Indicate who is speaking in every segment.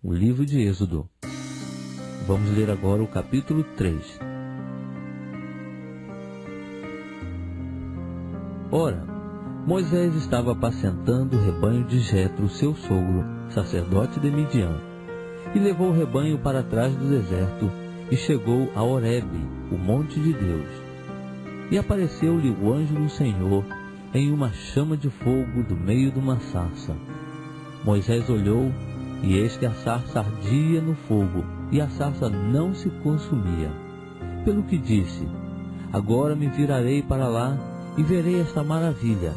Speaker 1: o livro de Êxodo. Vamos ler agora o capítulo 3. Ora, Moisés estava apacentando o rebanho de Jetro, seu sogro, sacerdote de Midian, e levou o rebanho para trás do deserto, e chegou a Horebe, o monte de Deus. E apareceu-lhe o anjo do Senhor em uma chama de fogo do meio de uma sarça. Moisés olhou, e eis que a sarça ardia no fogo, e a sarça não se consumia. Pelo que disse: agora me virarei para lá, e verei esta maravilha,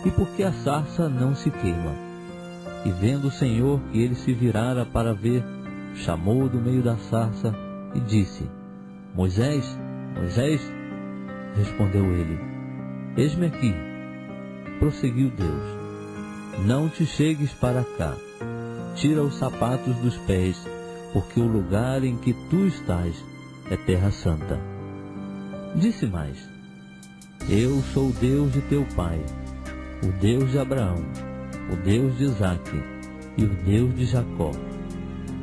Speaker 1: e por que a sarça não se queima? E vendo o Senhor que ele se virara para ver, chamou do meio da sarça, e disse: Moisés, Moisés? Respondeu ele: eis-me aqui. Prosseguiu Deus: não te chegues para cá, tira os sapatos dos pés, porque o lugar em que tu estás é terra santa. Disse mais: eu sou o Deus de teu pai, o Deus de Abraão, o Deus de Isaque e o Deus de Jacó.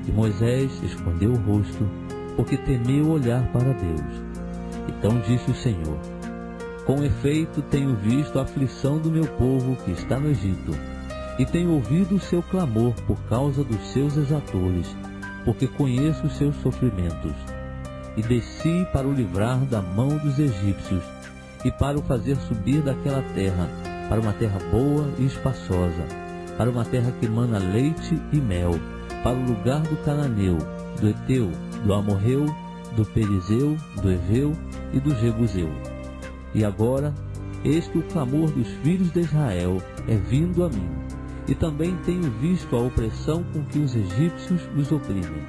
Speaker 1: E Moisés escondeu o rosto, porque temeu olhar para Deus. Então disse o Senhor: com efeito tenho visto a aflição do meu povo que está no Egito, e tenho ouvido o seu clamor por causa dos seus exatores, porque conheço os seus sofrimentos. E desci para o livrar da mão dos egípcios, e para o fazer subir daquela terra, para uma terra boa e espaçosa, para uma terra que mana leite e mel, para o lugar do cananeu, do Eteu, do Amorreu, do Perizeu, do Eveu e do Jebuseu. E agora, eis que o clamor dos filhos de Israel é vindo a mim, e também tenho visto a opressão com que os egípcios os oprimem.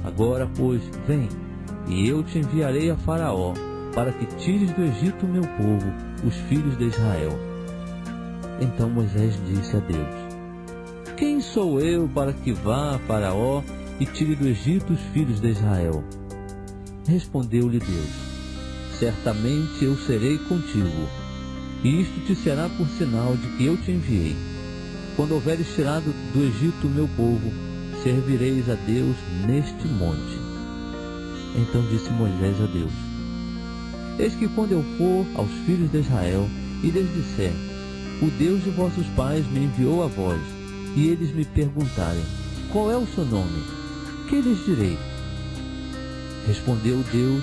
Speaker 1: Agora, pois, vem, e eu te enviarei a Faraó, para que tires do Egito o meu povo, os filhos de Israel. Então Moisés disse a Deus: quem sou eu para que vá a Faraó e tire do Egito os filhos de Israel? Respondeu-lhe Deus: certamente eu serei contigo, e isto te será por sinal de que eu te enviei. Quando houveres tirado do Egito o meu povo, servireis a Deus neste monte. Então disse Moisés a Deus: eis que quando eu for aos filhos de Israel, e lhes disser: o Deus de vossos pais me enviou a vós, e eles me perguntarem: qual é o seu nome? Que lhes direi? Respondeu Deus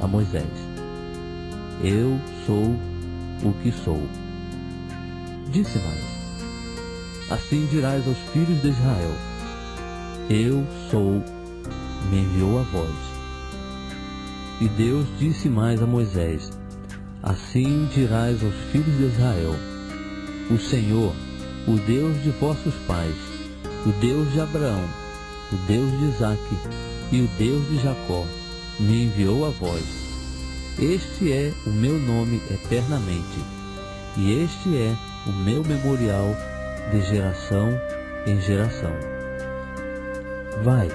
Speaker 1: a Moisés: eu sou o que sou. Disse mais: assim dirás aos filhos de Israel: eu sou, me enviou a vós. E Deus disse mais a Moisés: assim dirás aos filhos de Israel: o Senhor, o Deus de vossos pais, o Deus de Abraão, o Deus de Isaque e o Deus de Jacó, me enviou a vós. Este é o meu nome eternamente, e este é o meu memorial de geração em geração. Vai,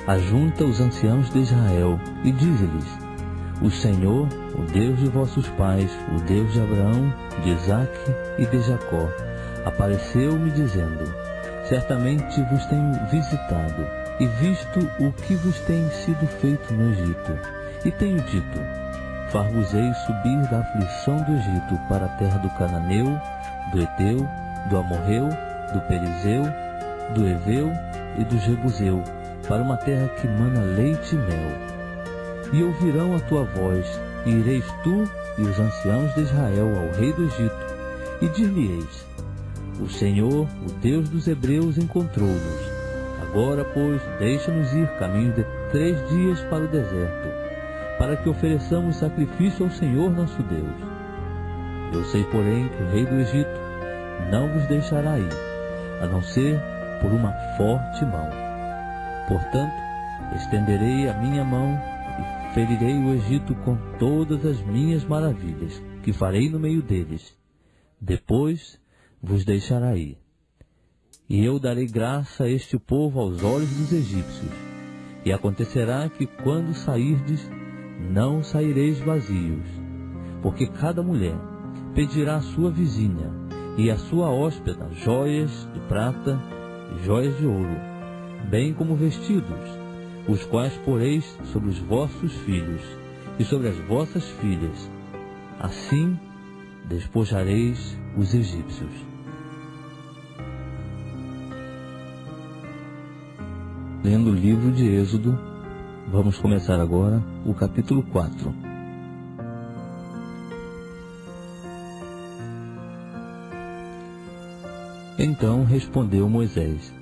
Speaker 1: ajunta os anciãos de Israel e dize-lhes: o Senhor, o Deus de vossos pais, o Deus de Abraão, de Isaque e de Jacó, apareceu-me dizendo: certamente vos tenho visitado e visto o que vos tem sido feito no Egito, e tenho dito: far-vos-ei subir da aflição do Egito para a terra do Cananeu, do Eteu, do Amorreu, do Perizeu, do Eveu e do Jebuseu, para uma terra que mana leite e mel. E ouvirão a tua voz, e ireis tu e os anciãos de Israel ao rei do Egito, e dir-lhe-eis: o Senhor, o Deus dos hebreus, encontrou-nos. Agora, pois, deixa-nos ir caminho de 3 dias para o deserto, para que ofereçamos sacrifício ao Senhor nosso Deus. Eu sei, porém, que o rei do Egito não vos deixará ir, a não ser por uma forte mão. Portanto, estenderei a minha mão e ferirei o Egito com todas as minhas maravilhas, que farei no meio deles. Depois vos deixará ir. E eu darei graça a este povo aos olhos dos egípcios. E acontecerá que, quando sairdes, não saireis vazios, porque cada mulher pedirá à sua vizinha e à sua hóspeda joias de prata e joias de ouro, bem como vestidos, os quais poreis sobre os vossos filhos e sobre as vossas filhas. Assim despojareis os egípcios. Lendo o livro de Êxodo, vamos começar agora o capítulo 4. Então respondeu Moisés: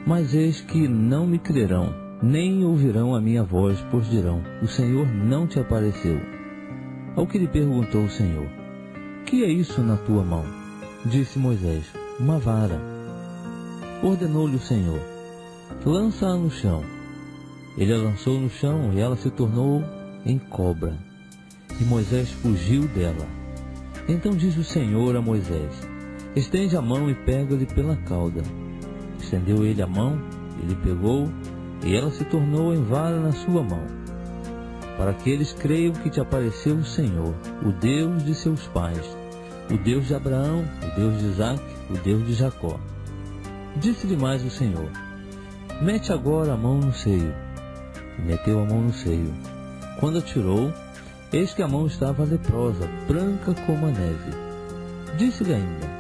Speaker 1: Mas eis que não me crerão, nem ouvirão a minha voz, pois dirão: O Senhor não te apareceu. Ao que lhe perguntou o Senhor: Que é isso na tua mão? Disse Moisés: Uma vara. Ordenou-lhe o Senhor: Lança-a no chão. Ele a lançou no chão e ela se tornou em cobra. E Moisés fugiu dela. Então disse o Senhor a Moisés: Estende a mão e pega-lhe pela cauda. Estendeu ele a mão, ele pegou, e ela se tornou em vara na sua mão, para que eles creiam que te apareceu o Senhor, o Deus de seus pais, o Deus de Abraão, o Deus de Isaque, o Deus de Jacó. Disse-lhe mais o Senhor: Mete agora a mão no seio. E meteu a mão no seio. Quando a tirou, eis que a mão estava leprosa, branca como a neve. Disse-lhe ainda: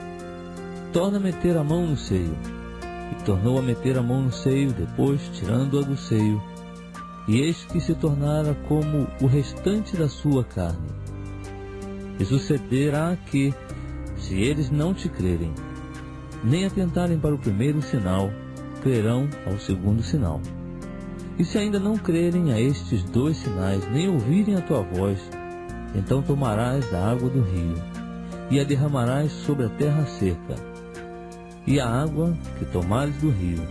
Speaker 1: Torna a meter a mão no seio. E tornou a meter a mão no seio, depois tirando-a do seio. E eis que se tornara como o restante da sua carne. E sucederá que, se eles não te crerem, nem atentarem para o primeiro sinal, crerão ao segundo sinal. E se ainda não crerem a estes 2 sinais, nem ouvirem a tua voz, então tomarás da água do rio, e a derramarás sobre a terra seca. E a água que tomares do rio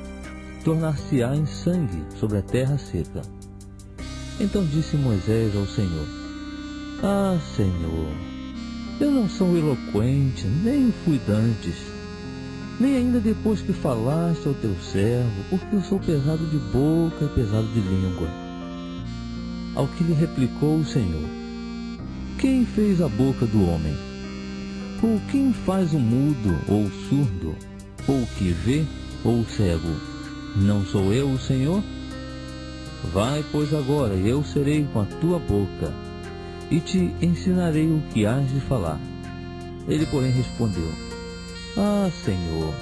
Speaker 1: tornar-se-á em sangue sobre a terra seca. Então disse Moisés ao Senhor: Ah, Senhor, eu não sou eloquente, nem o fui dantes, nem ainda depois que falaste ao teu servo, porque eu sou pesado de boca e pesado de língua. Ao que lhe replicou o Senhor: Quem fez a boca do homem? Ou quem faz o mudo ou o surdo, ou o que vê ou o cego? Não sou eu o Senhor? Vai, pois, agora, e eu serei com a tua boca, e te ensinarei o que hás de falar. Ele, porém, respondeu: Ah, Senhor,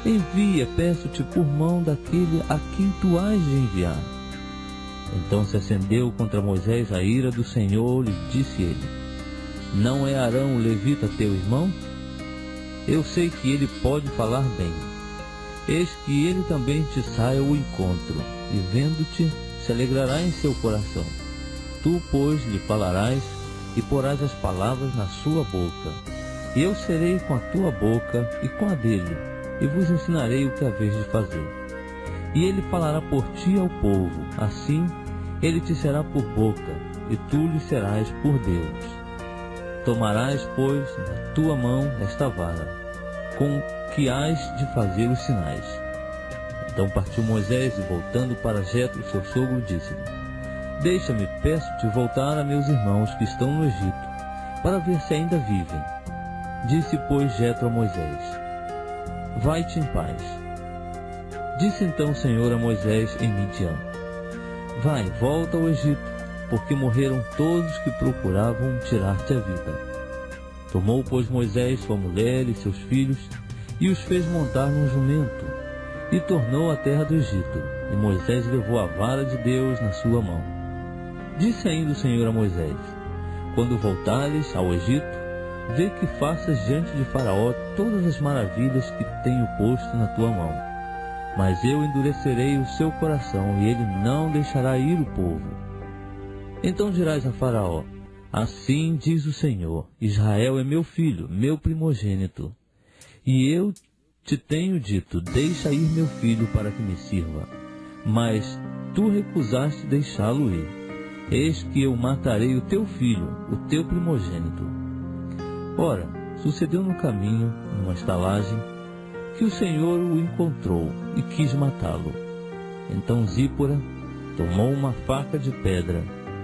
Speaker 1: envia, peço-te, por mão daquele a quem tu hás de enviar. Então se acendeu contra Moisés a ira do Senhor, e disse ele: Não é Arão o levita teu irmão? Eu sei que ele pode falar bem. Eis que ele também te sai ao encontro, e vendo-te, se alegrará em seu coração. Tu, pois, lhe falarás, e porás as palavras na sua boca. E eu serei com a tua boca e com a dele, e vos ensinarei o que haveis de fazer. E ele falará por ti ao povo, assim ele te será por boca, e tu lhe serás por Deus. Tomarás, pois, na tua mão esta vara, com que hás de fazer os sinais. Então partiu Moisés, e voltando para Jetro, seu sogro, disse-lhe: Deixa-me, peço-te, voltar a meus irmãos que estão no Egito, para ver se ainda vivem. Disse, pois, Jetro a Moisés: Vai-te em paz. Disse então o Senhor a Moisés em Midian: Vai, volta ao Egito, porque morreram todos que procuravam tirar-te a vida. Tomou, pois, Moisés sua mulher e seus filhos, e os fez montar num jumento, e tornou à terra do Egito, e Moisés levou a vara de Deus na sua mão. Disse ainda o Senhor a Moisés: Quando voltares ao Egito, vê que faças diante de Faraó todas as maravilhas que tenho posto na tua mão. Mas eu endurecerei o seu coração, e ele não deixará ir o povo. Então dirás a Faraó: Assim diz o Senhor: Israel é meu filho, meu primogênito. E eu te tenho dito: Deixa ir meu filho para que me sirva. Mas tu recusaste deixá-lo ir. Eis que eu matarei o teu filho, o teu primogênito. Ora, sucedeu no caminho, numa estalagem, que o Senhor o encontrou e quis matá-lo. Então Zípora tomou uma faca de pedra,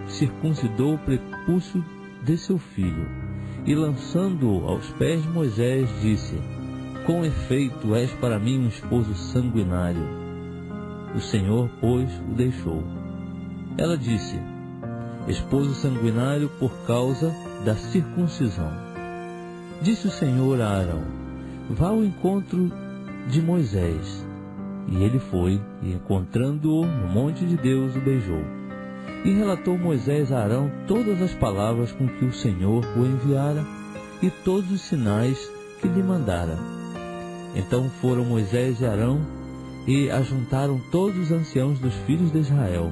Speaker 1: circuncidou o prepúcio de seu filho, e lançando-o aos pés de Moisés, disse: Com efeito és para mim um esposo sanguinário. o Senhor, pois, o deixou. Ela disse: esposo sanguinário por causa da circuncisão. Disse o Senhor a Arão: vá ao encontro de Moisés. E ele foi, e encontrando-o no monte de Deus, o beijou. E relatou Moisés a Arão todas as palavras com que o Senhor o enviara, e todos os sinais que lhe mandara. Então foram Moisés e Arão, e ajuntaram todos os anciãos dos filhos de Israel.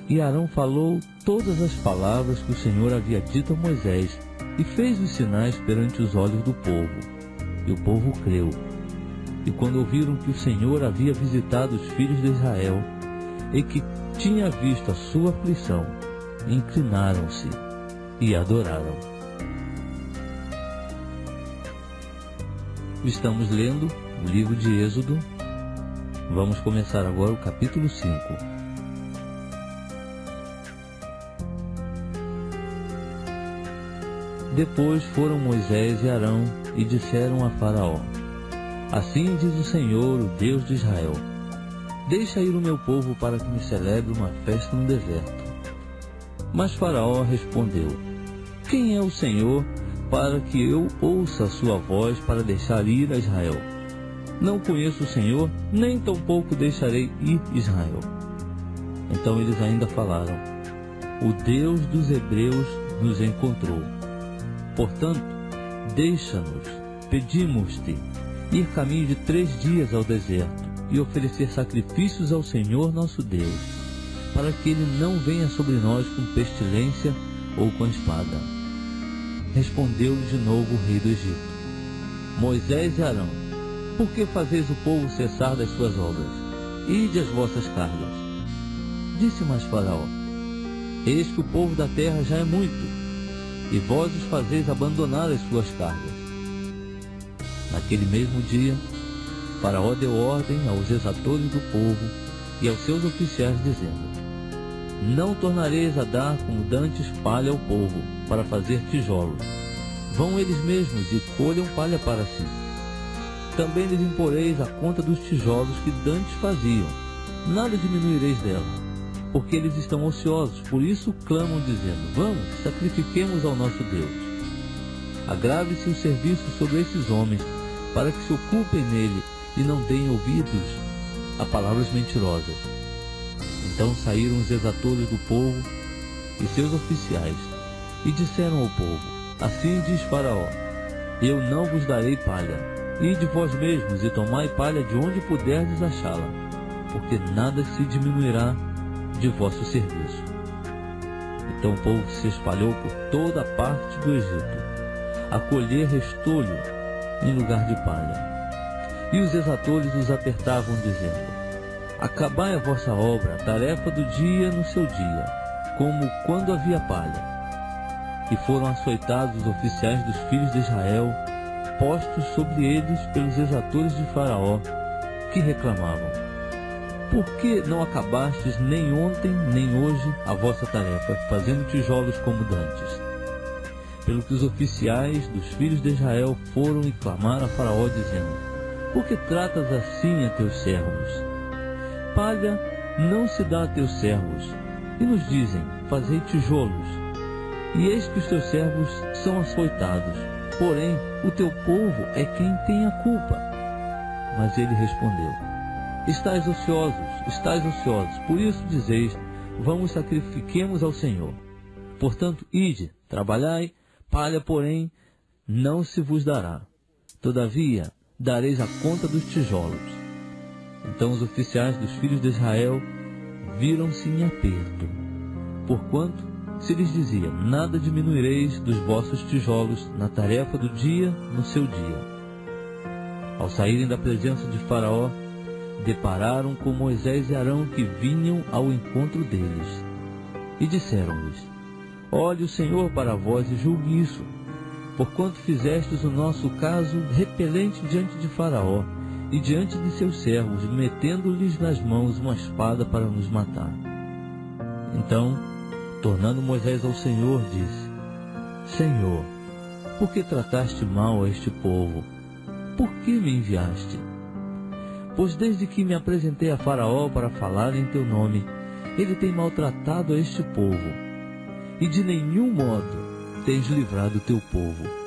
Speaker 1: E Arão falou todas as palavras que o Senhor havia dito a Moisés, e fez os sinais perante os olhos do povo. E o povo creu. E quando ouviram que o Senhor havia visitado os filhos de Israel, e que tinha visto a sua aflição, inclinaram-se e adoraram. Estamos lendo o livro de Êxodo. Vamos começar agora o capítulo 5. Depois foram Moisés e Arão e disseram a Faraó: assim diz o Senhor, o Deus de Israel: deixa ir o meu povo para que me celebre uma festa no deserto. Mas Faraó respondeu: quem é o Senhor para que eu ouça a sua voz para deixar ir a Israel? Não conheço o Senhor, nem tampouco deixarei ir Israel. Então eles ainda falaram: o Deus dos hebreus nos encontrou. Portanto, deixa-nos, pedimos-te, ir caminho de 3 dias ao deserto e oferecer sacrifícios ao Senhor nosso Deus, para que Ele não venha sobre nós com pestilência ou com espada. Respondeu-lhe de novo o rei do Egito: Moisés e Arão, por que fazeis o povo cessar das suas obras? Ide as vossas cargas. Disse mais Faraó: eis que o povo da terra já é muito, e vós os fazeis abandonar as suas cargas. Naquele mesmo dia, Faraó deu ordem aos exatores do povo e aos seus oficiais, dizendo: não tornareis a dar como dantes palha ao povo, para fazer tijolos. Vão eles mesmos e colham palha para si. Também lhes imporeis a conta dos tijolos que dantes faziam. Nada diminuireis dela, porque eles estão ociosos, por isso clamam, dizendo: vamos, sacrifiquemos ao nosso Deus. Agrave-se o serviço sobre esses homens, para que se ocupem nele e não deem ouvidos a palavras mentirosas. Então saíram os exatores do povo e seus oficiais, e disseram ao povo: assim diz Faraó: eu não vos darei palha. Ide vós mesmos e tomai palha de onde puderdes achá-la, porque nada se diminuirá de vosso serviço. Então o povo se espalhou por toda a parte do Egito, a colher restolho em lugar de palha. E os exatores os apertavam, dizendo: acabai a vossa obra, a tarefa do dia no seu dia, como quando havia palha. E foram açoitados os oficiais dos filhos de Israel, postos sobre eles pelos exatores de Faraó, que reclamavam: por que não acabastes nem ontem nem hoje a vossa tarefa, fazendo tijolos como dantes? Pelo que os oficiais dos filhos de Israel foram e clamaram a Faraó, dizendo: por que tratas assim a teus servos? Palha não se dá a teus servos. E nos dizem: fazei tijolos. E eis que os teus servos são açoitados. Porém, o teu povo é quem tem a culpa. Mas ele respondeu: estais ociosos, por isso dizeis: vamos, sacrifiquemos ao Senhor. Portanto, ide, trabalhai, palha, porém, não se vos dará. Todavia, dareis a conta dos tijolos. Então os oficiais dos filhos de Israel viram-se em aperto, porquanto se lhes dizia: nada diminuireis dos vossos tijolos na tarefa do dia no seu dia. Ao saírem da presença de Faraó, depararam com Moisés e Arão, que vinham ao encontro deles, e disseram-lhes: olhe o Senhor para vós e julgue isso, porquanto fizestes o nosso caso repelente diante de Faraó e diante de seus servos, metendo-lhes nas mãos uma espada para nos matar. Então, tornando Moisés ao Senhor, disse: Senhor, por que trataste mal a este povo? Por que me enviaste? Pois desde que me apresentei a Faraó para falar em teu nome, ele tem maltratado a este povo, e de nenhum modo tens livrado teu povo,